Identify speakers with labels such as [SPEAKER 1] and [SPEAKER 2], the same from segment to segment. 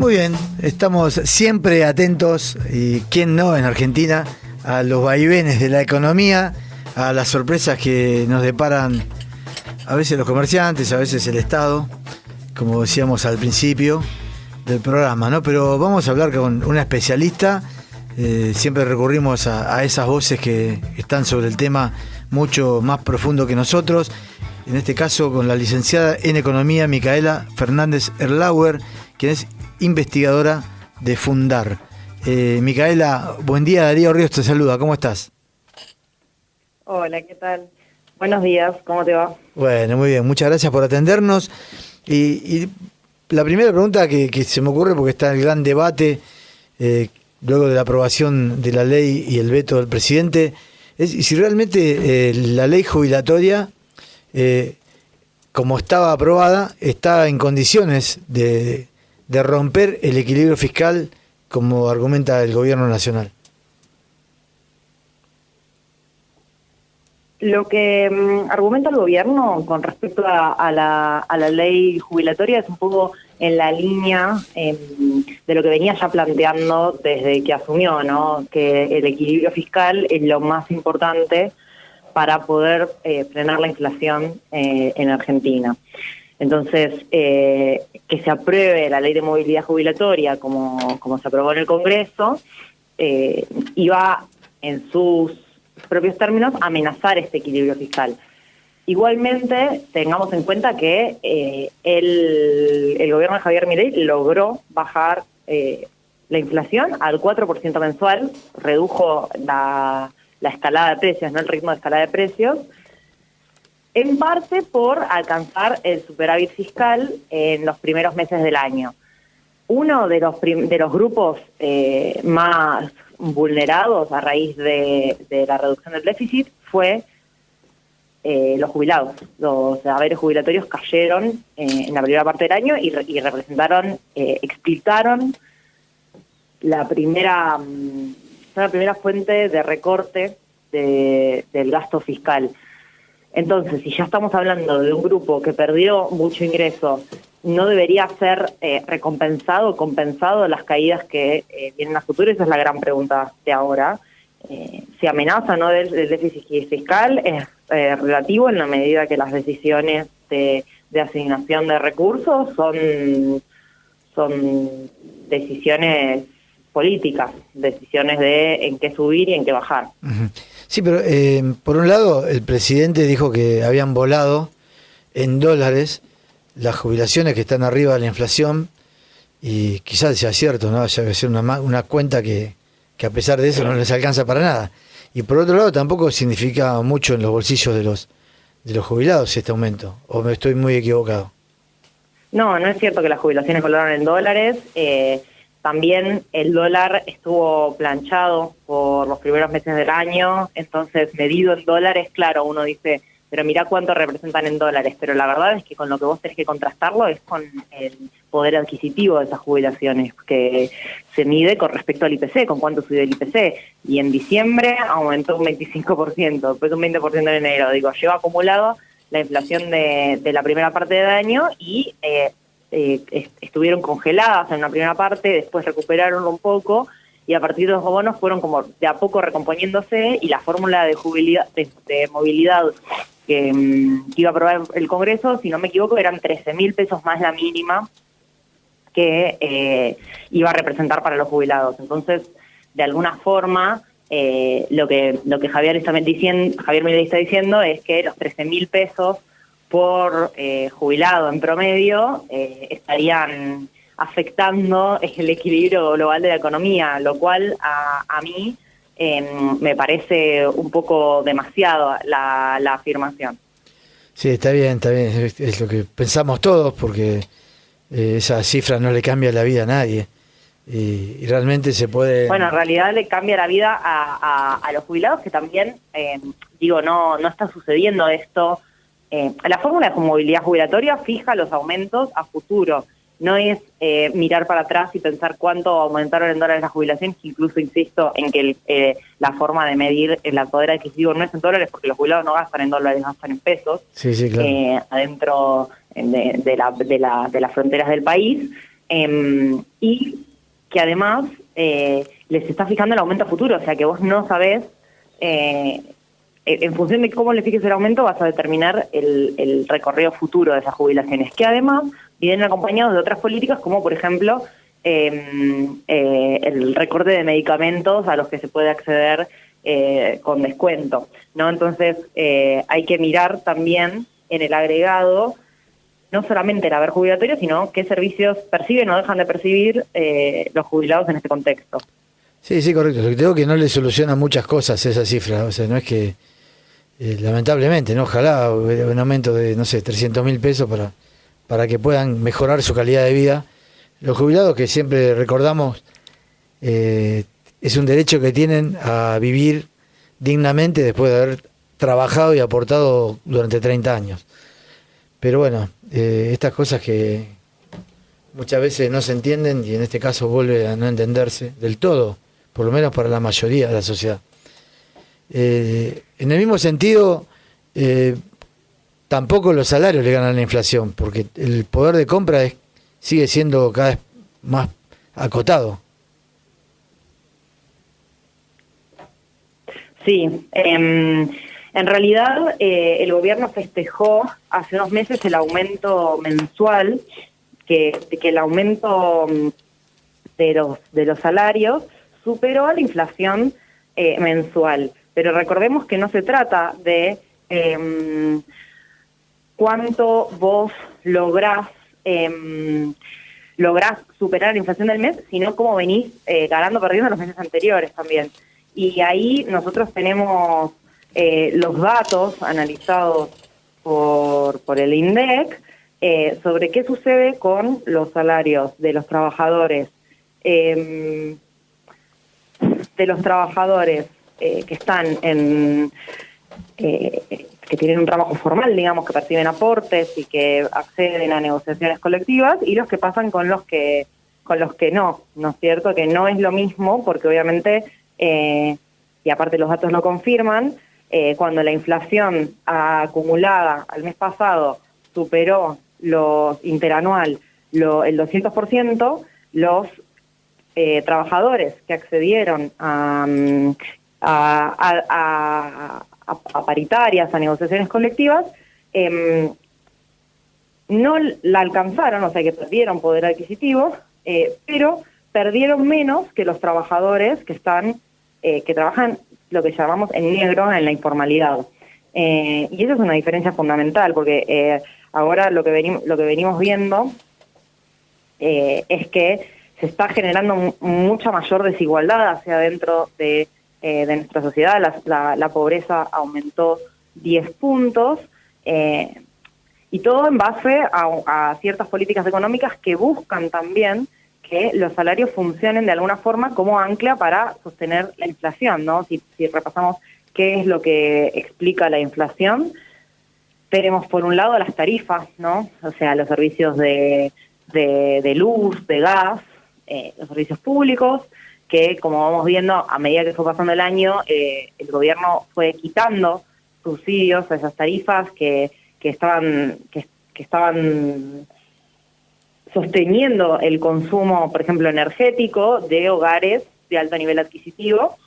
[SPEAKER 1] Muy bien, estamos siempre atentos, y quién no en Argentina, a los vaivenes de la economía, a las sorpresas que nos deparan a veces los comerciantes, a veces el Estado, como decíamos al principio del programa, ¿no? Pero vamos a hablar con una especialista. Siempre recurrimos a esas voces que están sobre el tema mucho más profundo que nosotros. En este caso con la licenciada en Economía Micaela Fernández Erlauer, quien es investigadora de Fundar. Micaela, buen día, Darío Ríos te saluda, ¿cómo estás?
[SPEAKER 2] Hola, ¿qué tal? Buenos días, ¿cómo te va?
[SPEAKER 1] Bueno, muy bien, muchas gracias por atendernos. Y la primera pregunta que se me ocurre, porque está el gran debate luego de la aprobación de la ley y el veto del presidente, es si realmente la ley jubilatoria, como estaba aprobada, está en condiciones de romper el equilibrio fiscal, como argumenta el gobierno nacional.
[SPEAKER 2] Lo que argumenta el gobierno con respecto a la ley jubilatoria es un poco en la línea de lo que venía ya planteando desde que asumió, ¿no? Que el equilibrio fiscal es lo más importante para poder frenar la inflación en Argentina. Entonces, que se apruebe la ley de movilidad jubilatoria como se aprobó en el Congreso, iba en sus propios términos amenazar este equilibrio fiscal. Igualmente, tengamos en cuenta que el gobierno de Javier Milei logró bajar la inflación al 4% mensual, redujo la escalada de precios, no el ritmo de escalada de precios, en parte por alcanzar el superávit fiscal en los primeros meses del año. Uno de los grupos más vulnerados a raíz de la reducción del déficit fue los jubilados. Los haberes jubilatorios cayeron en la primera parte del año y representaron, explicaron la primera fuente de recorte del gasto fiscal. Entonces, si ya estamos hablando de un grupo que perdió mucho ingreso, ¿no debería ser compensado las caídas que vienen a futuro? Esa es la gran pregunta de ahora. ¿Se amenaza no del déficit fiscal? Es relativo en la medida que las decisiones de asignación de recursos son decisiones políticas, decisiones de en qué subir y en qué bajar.
[SPEAKER 1] Uh-huh. Sí, pero por un lado el presidente dijo que habían volado en dólares las jubilaciones que están arriba de la inflación, y quizás sea cierto, ¿no? Haya que hacer una cuenta que a pesar de eso no les alcanza para nada. Y por otro lado tampoco significa mucho en los bolsillos de los jubilados este aumento, ¿o me estoy muy equivocado?
[SPEAKER 2] No es cierto que las jubilaciones volaron en dólares. También el dólar estuvo planchado por los primeros meses del año, entonces medido en dólares, claro, uno dice, pero mirá cuánto representan en dólares, pero la verdad es que con lo que vos tenés que contrastarlo es con el poder adquisitivo de esas jubilaciones, que se mide con respecto al IPC, con cuánto subió el IPC, y en diciembre aumentó un 25%, después un 20% en enero, lleva acumulado la inflación de la primera parte del año y estuvieron congeladas en una primera parte, después recuperaron un poco, y a partir de los bonos fueron como de a poco recomponiéndose, y la fórmula de movilidad que iba a aprobar el Congreso, si no me equivoco, eran 13.000 pesos más la mínima que iba a representar para los jubilados. Entonces, de alguna forma, lo que Javier Milei está diciendo es que los 13.000 pesos por jubilado en promedio estarían afectando el equilibrio global de la economía, lo cual a mí me parece un poco demasiado la afirmación.
[SPEAKER 1] Sí, está bien, es lo que pensamos todos, porque esa cifra no le cambia la vida a nadie, y realmente se puede...
[SPEAKER 2] Bueno, en realidad le cambia la vida a los jubilados, que también, no está sucediendo esto. La fórmula de movilidad jubilatoria fija los aumentos a futuro. No es mirar para atrás y pensar cuánto aumentaron en dólares las jubilaciones, que incluso insisto en que la forma de medir el poder adquisitivo no es en dólares, porque los jubilados no gastan en dólares, gastan en pesos.
[SPEAKER 1] Sí, claro.
[SPEAKER 2] Adentro de las fronteras del país. Y que además les está fijando el aumento futuro, o sea que vos no sabés, en función de cómo le fijes el aumento vas a determinar el recorrido futuro de esas jubilaciones, que además vienen acompañados de otras políticas como por ejemplo el recorte de medicamentos a los que se puede acceder con descuento, ¿no? Entonces hay que mirar también en el agregado no solamente el haber jubilatorio, sino qué servicios perciben o dejan de percibir los jubilados en este contexto.
[SPEAKER 1] Sí, sí, correcto. Lo que tengo que no le soluciona muchas cosas esa cifra. O sea, no es que, lamentablemente, ¿no? Ojalá hubiera un aumento de, no sé, 300.000 pesos para que puedan mejorar su calidad de vida. Los jubilados, que siempre recordamos, es un derecho que tienen a vivir dignamente después de haber trabajado y aportado durante 30 años. Pero bueno, estas cosas que muchas veces no se entienden y en este caso vuelve a no entenderse del todo, por lo menos para la mayoría de la sociedad. En el mismo sentido, tampoco los salarios le ganan la inflación, porque el poder de compra sigue siendo cada vez más acotado.
[SPEAKER 2] Sí, en realidad el gobierno festejó hace 2 meses el aumento mensual, que el aumento de los salarios superó la inflación mensual. Pero recordemos que no se trata de cuánto vos lográs superar la inflación del mes, sino cómo venís ganando, perdiendo los meses anteriores también. Y ahí nosotros tenemos los datos analizados por el INDEC sobre qué sucede con los salarios de los trabajadores que están que tienen un trabajo formal, digamos, que perciben aportes y que acceden a negociaciones colectivas, y los que pasan con los que no es cierto, que no es lo mismo, porque obviamente, y aparte los datos lo confirman, cuando la inflación acumulada al mes pasado superó los interanual el 200%, los trabajadores que accedieron a paritarias, a negociaciones colectivas, no la alcanzaron, o sea que perdieron poder adquisitivo, pero perdieron menos que los trabajadores que trabajan lo que llamamos en negro en la informalidad. Y eso es una diferencia fundamental, porque ahora lo que venimos viendo es que se está generando mucha mayor desigualdad hacia adentro de nuestra sociedad. La pobreza aumentó 10 puntos, y todo en base a ciertas políticas económicas que buscan también que los salarios funcionen de alguna forma como ancla para sostener la inflación, ¿no? Si repasamos qué es lo que explica la inflación, tenemos por un lado las tarifas, ¿no? O sea, los servicios de luz, de gas, los servicios públicos, que como vamos viendo, a medida que fue pasando el año, el gobierno fue quitando subsidios a esas tarifas que estaban sosteniendo el consumo, por ejemplo, energético de hogares de alto nivel adquisitivo,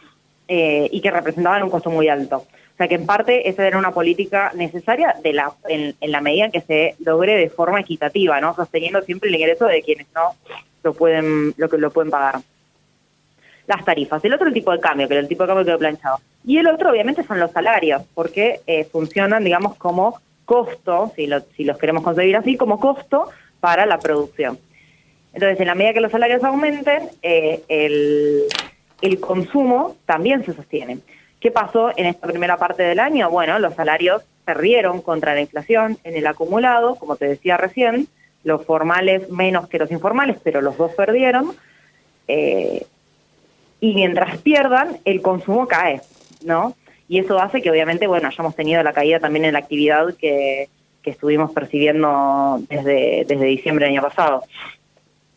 [SPEAKER 2] y que representaban un costo muy alto. O sea que en parte esa era una política necesaria en la medida en que se logre de forma equitativa, ¿no? Sosteniendo siempre el ingreso de quienes no lo pueden pagar. Las tarifas. El otro, el tipo de cambio, que el tipo de cambio quedó planchado. Y el otro, obviamente, son los salarios, porque funcionan, digamos, como costo, si los queremos concebir así, como costo para la producción. Entonces, en la medida que los salarios aumenten, el consumo también se sostiene. ¿Qué pasó en esta primera parte del año? Bueno, los salarios perdieron contra la inflación en el acumulado, como te decía recién, los formales menos que los informales, pero los dos perdieron, y mientras pierdan, el consumo cae, ¿no? Y eso hace que obviamente, bueno, hayamos tenido la caída también en la actividad que estuvimos percibiendo desde diciembre del año pasado.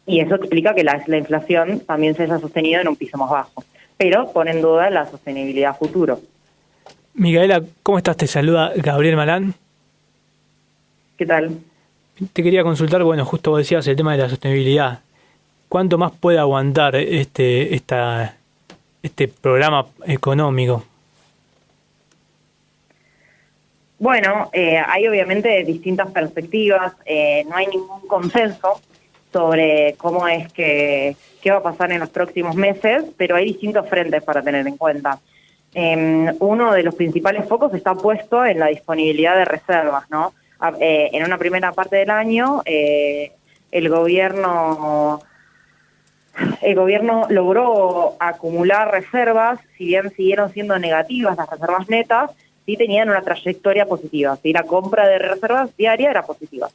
[SPEAKER 2] Y eso explica que la inflación también se haya sostenido en un piso más bajo, pero pone en duda la sostenibilidad futuro.
[SPEAKER 3] Micaela, ¿cómo estás? Te saluda Gabriel Malán.
[SPEAKER 2] ¿Qué tal?
[SPEAKER 3] Te quería consultar, bueno, justo vos decías el tema de la sostenibilidad. ¿cuánto más puede aguantar este programa económico?
[SPEAKER 2] Bueno, hay obviamente distintas perspectivas, no hay ningún consenso sobre cómo es qué va a pasar en los próximos meses, pero hay distintos frentes para tener en cuenta. Uno de los principales focos está puesto en la disponibilidad de reservas, ¿no? En una primera parte del año, el gobierno logró acumular reservas, si bien siguieron siendo negativas las reservas netas, sí tenían una trayectoria positiva, ¿sí? La compra de reservas diaria era positiva.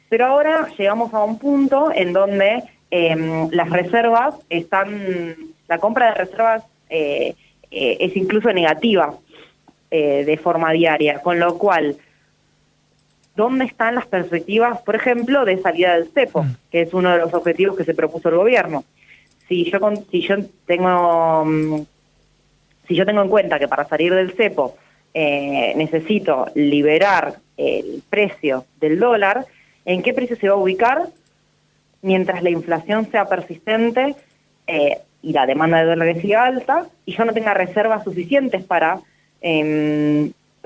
[SPEAKER 2] Pero ahora llegamos a un punto en donde las reservas la compra de reservas es incluso negativa de forma diaria, con lo cual, ¿dónde están las perspectivas, por ejemplo, de salida del cepo, que es uno de los objetivos que se propuso el gobierno? Si yo tengo en cuenta que para salir del cepo necesito liberar el precio del dólar, ¿en qué precio se va a ubicar mientras la inflación sea persistente y la demanda de dólares siga alta y yo no tenga reservas suficientes para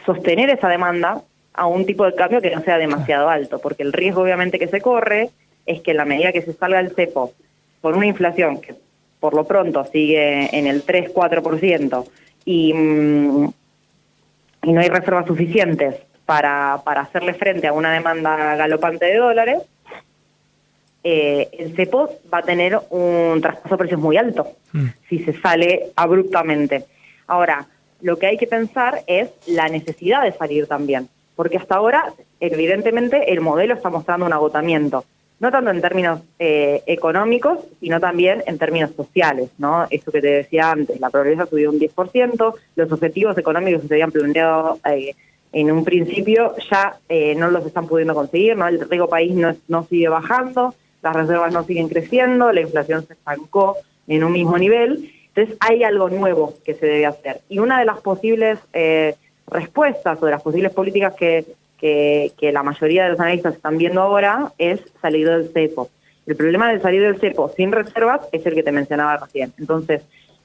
[SPEAKER 2] sostener esa demanda a un tipo de cambio que no sea demasiado alto? Porque el riesgo obviamente que se corre es que en la medida que se salga el cepo por una inflación que por lo pronto sigue en el 3-4% y no hay reservas suficientes para hacerle frente a una demanda galopante de dólares, el cepo va a tener un traspaso de precios muy alto si se sale abruptamente. Ahora, lo que hay que pensar es la necesidad de salir también, porque hasta ahora, evidentemente, el modelo está mostrando un agotamiento, no tanto en términos económicos, sino también en términos sociales, ¿no? Eso que te decía antes, la pobreza subió un 10%, los objetivos económicos que se habían planteado en un principio ya no los están pudiendo conseguir, ¿no? El riesgo país no sigue bajando, las reservas no siguen creciendo, la inflación se estancó en un mismo nivel, entonces hay algo nuevo que se debe hacer. Y una de las posibles respuestas o de las posibles políticas que la mayoría de los analistas están viendo ahora es salir del cepo. El problema de salir del cepo sin reservas es el que te mencionaba recién. Entonces,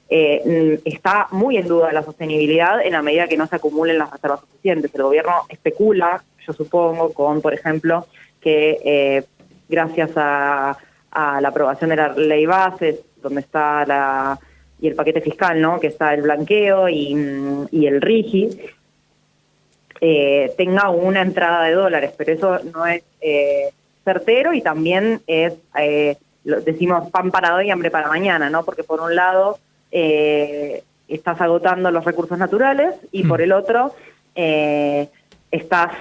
[SPEAKER 2] está muy en duda la sostenibilidad en la medida que no se acumulen las reservas suficientes. El gobierno especula, yo supongo, con, por ejemplo, que gracias a la aprobación de la ley bases, donde está y el paquete fiscal, ¿no? Que está el blanqueo y el RIGI, tenga una entrada de dólares, pero eso no es certero y también es, decimos, pan para hoy y hambre para mañana, ¿no? Porque por un lado estás agotando los recursos naturales y por el otro estás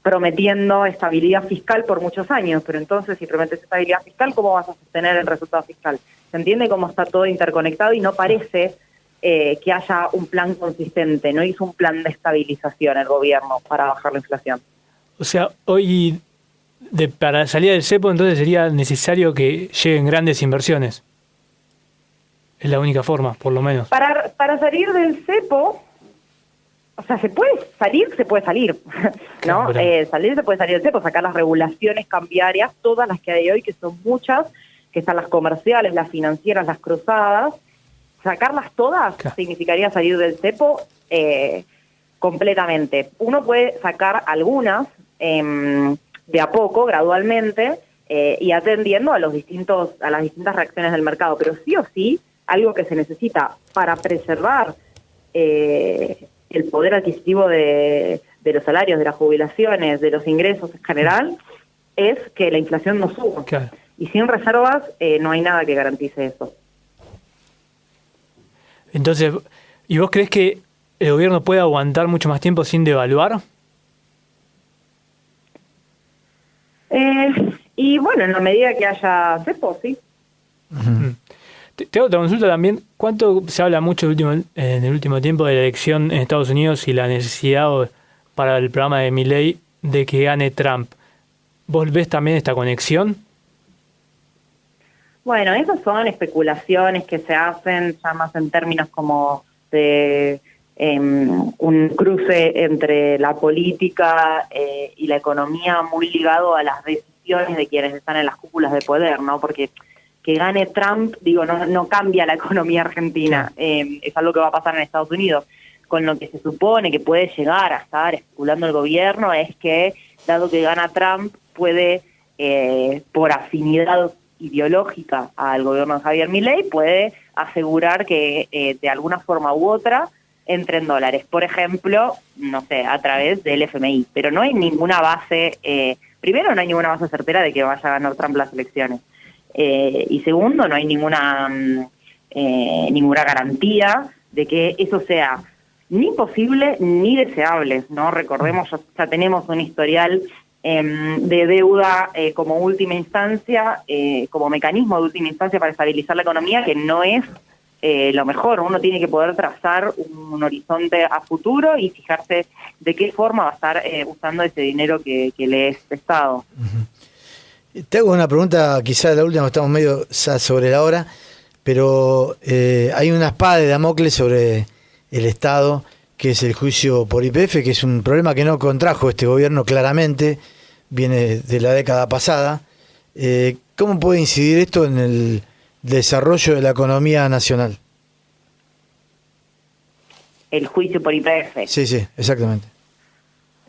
[SPEAKER 2] prometiendo estabilidad fiscal por muchos años, pero entonces si prometes estabilidad fiscal, ¿cómo vas a sostener el resultado fiscal? ¿Se entiende cómo está todo interconectado y no parece que haya un plan consistente? No hizo un plan de estabilización el gobierno para bajar la inflación.
[SPEAKER 3] O sea, hoy para salir del cepo entonces sería necesario que lleguen grandes inversiones. Es la única forma, por lo menos.
[SPEAKER 2] Para salir del cepo, o sea, se puede salir, ¿no? Salir se puede salir del cepo, sacar las regulaciones cambiarias, todas las que hay hoy, que son muchas, que están las comerciales, las financieras, las cruzadas. Sacarlas todas significaría salir del cepo completamente. Uno puede sacar algunas de a poco, gradualmente, y atendiendo a las distintas reacciones del mercado, pero sí o sí, algo que se necesita para preservar el poder adquisitivo de los salarios, de las jubilaciones, de los ingresos en general, es que la inflación no suba.
[SPEAKER 3] Claro.
[SPEAKER 2] Y sin reservas no hay nada que garantice eso.
[SPEAKER 3] Entonces, ¿y vos crees que el gobierno puede aguantar mucho más tiempo sin devaluar?
[SPEAKER 2] Y bueno, en la medida que haya cepo, sí.
[SPEAKER 3] Uh-huh. Te hago otra consulta también. ¿Cuánto se habla mucho en el último tiempo de la elección en Estados Unidos y la necesidad para el programa de Milei de que gane Trump? ¿Vos ves también esta conexión?
[SPEAKER 2] Bueno, esas son especulaciones que se hacen ya más en términos como de un cruce entre la política y la economía muy ligado a las decisiones de quienes están en las cúpulas de poder, ¿no? Porque que gane Trump, digo, no cambia la economía argentina, es algo que va a pasar en Estados Unidos. Con lo que se supone que puede llegar a estar especulando el gobierno es que, dado que gana Trump, puede, por afinidad ideológica al gobierno de Javier Milei, puede asegurar que de alguna forma u otra entren dólares. Por ejemplo, no sé, a través del FMI. Pero no hay ninguna base, primero no hay ninguna base certera de que vaya a ganar Trump las elecciones. Y segundo, no hay ninguna garantía de que eso sea ni posible ni deseable, ¿no? Recordemos, ya tenemos un historial de deuda como última instancia, como mecanismo de última instancia para estabilizar la economía, que no es lo mejor. Uno tiene que poder trazar un horizonte a futuro y fijarse de qué forma va a estar usando ese dinero que le es prestado.
[SPEAKER 1] Te hago una pregunta, quizás la última, estamos medio sobre la hora, pero hay una espada de Damocles sobre el Estado, que es el juicio por YPF, que es un problema que no contrajo este gobierno claramente, viene de la década pasada. ¿Cómo puede incidir esto en el desarrollo de la economía nacional?
[SPEAKER 2] El juicio por YPF.
[SPEAKER 1] Sí, exactamente.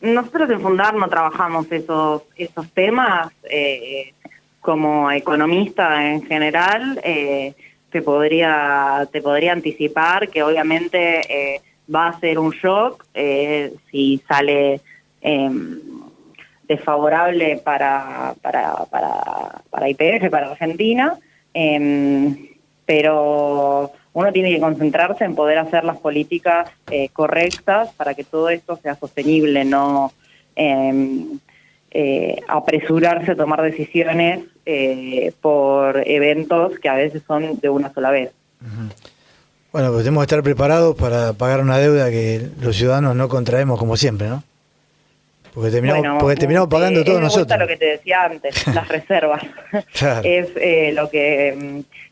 [SPEAKER 2] Nosotros en Fundar no trabajamos esos temas. Como economista en general, te podría anticipar que obviamente va a ser un shock si sale desfavorable para YPF, para Argentina, pero uno tiene que concentrarse en poder hacer las políticas correctas para que todo esto sea sostenible, no apresurarse a tomar decisiones por eventos que a veces son de una sola vez.
[SPEAKER 1] Uh-huh. Bueno, pues tenemos que estar preparados para pagar una deuda que los ciudadanos no contraemos como siempre, ¿no? Porque terminamos pagando todos nosotros.
[SPEAKER 2] Es lo que te decía antes, las reservas.
[SPEAKER 1] Claro.
[SPEAKER 2] Es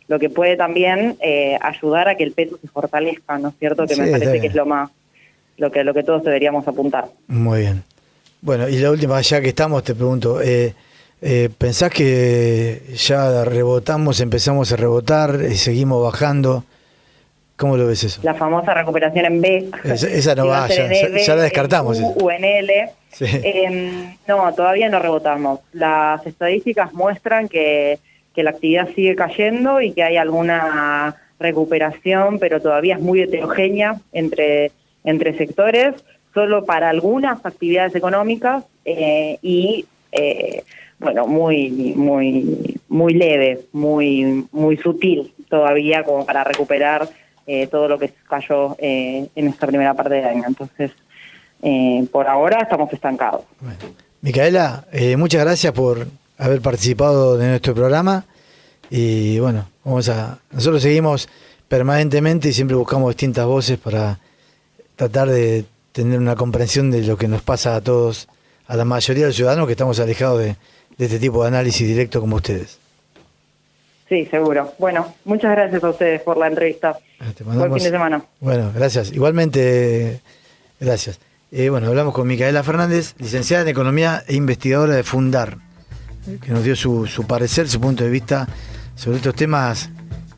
[SPEAKER 2] lo que puede también ayudar a que el peso se fortalezca, ¿no es cierto? Que sí, me parece que es lo que todos deberíamos apuntar.
[SPEAKER 1] Muy bien. Bueno, y la última, ya que estamos, te pregunto, ¿pensás que ya empezamos a rebotar y seguimos bajando? ¿Cómo lo ves eso?
[SPEAKER 2] La famosa recuperación en B.
[SPEAKER 1] Esa no va, ya la descartamos.
[SPEAKER 2] O en L. Sí. No, todavía no rebotamos. Las estadísticas muestran que la actividad sigue cayendo y que hay alguna recuperación, pero todavía es muy heterogénea entre sectores, solo para algunas actividades económicas bueno, muy leve, muy sutil todavía como para recuperar todo lo que cayó en esta primera parte del año. Entonces, por ahora estamos estancados.
[SPEAKER 1] Bueno. Micaela, muchas gracias por haber participado de nuestro programa y bueno, nosotros seguimos permanentemente y siempre buscamos distintas voces para tratar de tener una comprensión de lo que nos pasa a todos, a la mayoría de los ciudadanos que estamos alejados de este tipo de análisis directo como ustedes.
[SPEAKER 2] Sí, seguro. Bueno, muchas gracias a ustedes por la entrevista. Buen fin de semana.
[SPEAKER 1] Bueno, gracias. Igualmente, gracias. Bueno, hablamos con Micaela Fernández, licenciada en Economía e investigadora de Fundar, que nos dio su parecer, su punto de vista sobre estos temas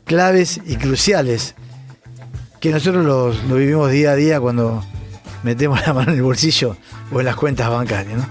[SPEAKER 1] claves y cruciales que nosotros lo vivimos día a día cuando metemos la mano en el bolsillo o en las cuentas bancarias, ¿no?